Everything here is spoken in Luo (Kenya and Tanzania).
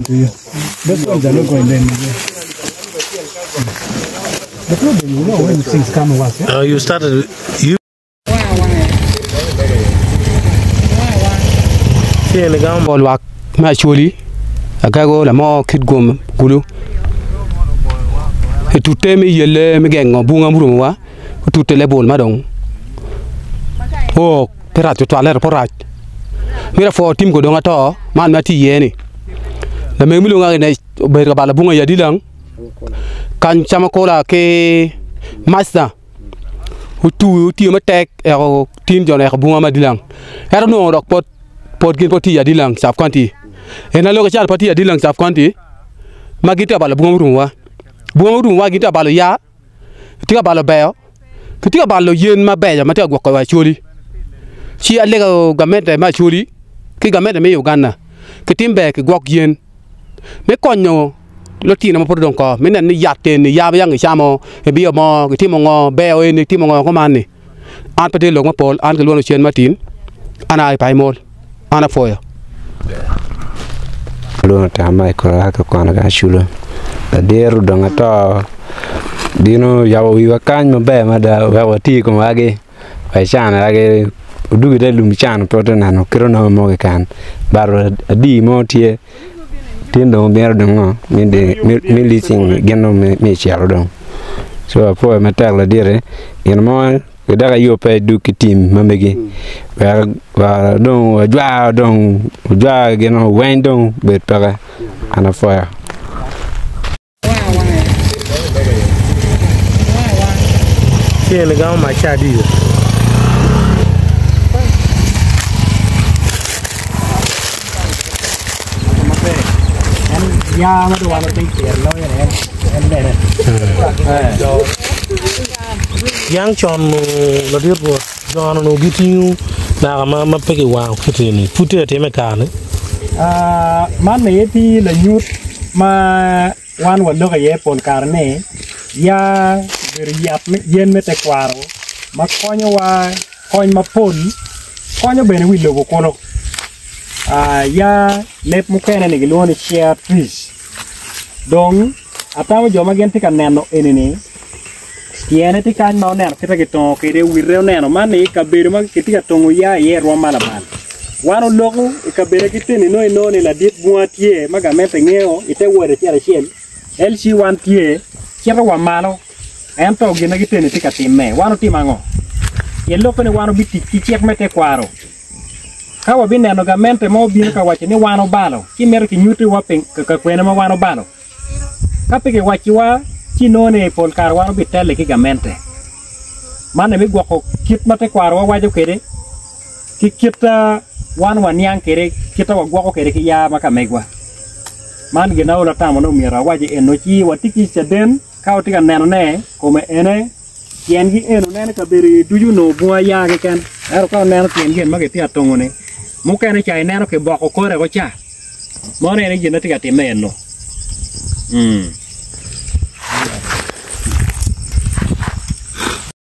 This one's a look going then. The problem, you know, when things come was. You started. You. See, the gum ball walk. Actually, I go la more kid gum gulu. To tell me yelle me gang or bunga murumwa to telebol madong. Oh, perhaps to alert for right. Mira for team go down at all, man mati yeni. The memulunga in a berabala yadilang can chamacola ke master who two team attack or team John Bunga Madilang. I don't know pot gin yadilang sub county. And I look at party yadilang sub county. Magita balabunga. Buang wa kita balo ya, kita balo beo, kita balo yen ma beo, mati agwa kwa chuli. Si alega gamete ma chuli, ki gamete me Uganda, ki timbe ki gwak yen. Me konyo loti na mapuro donko, me ni yate ni yaba yang isamo, e biyo mo ki timo ngo beo e ni timo ngo komani. An pati log ma pol, an ki luano chen matin, ana ai pai mol, ana foya. Luano ta mai kora ka kwa na chulo. Deru dong atau dino yawo wiwa kan mabe mada yawo ti ko age paisana age udu de lumichan protena no kirona mo kan baro di mo tie tindo mer dong mi lising genno me chiaro dong so po metal la dire in mo daga yo pe du kitim mamegi wa dong jwa genno wendong bet para ana foya. See, the gum my child is. Yeah, I don't want to think here. No, Young John, the dear boy, John, no getting you. Now, Mamma Peggy wow, put it in a car. Man, maybe the youth, my one would look at Yapon carne. Ya yen mete kwaro ma konyo wa kony mapol konyo bene wi logo kono ya lep mukene ni giloni share trees dong atamo joma gen tika neno enene tiene tika ma neno kita giton kede wirre neno mani ka bedo ma kitika tongo ya ye ro malaban wano logo ka bere kitini no ni la dit buatie maga mete ngeo ite wore tiara shel LC1 tie kira wa malo ento gina gitene tika timme wano timango yello ko ne wano biti kichek mete kwaro kawa bineno gamente mo bin ka wachi ni wano balo kimer ki nyuti wa pen ka kwene ma wano balo kapike wachi wa kinone pol kar wano bitele ki gamente mane mi gwako kit mate kwaro wa wajo kede ki kita wan wanyang kede kita wa gwako kede ki ya maka megwa man gina ola tamo no mira waji enochi watiki seden kau tika neno ne kome ene tiengi eno nene kabiri duju no bua ya ke kan ero kau neno tiengi mage tia tongo ne muka ne chai neno ke boko kore ko cha mone ne gina tika timeno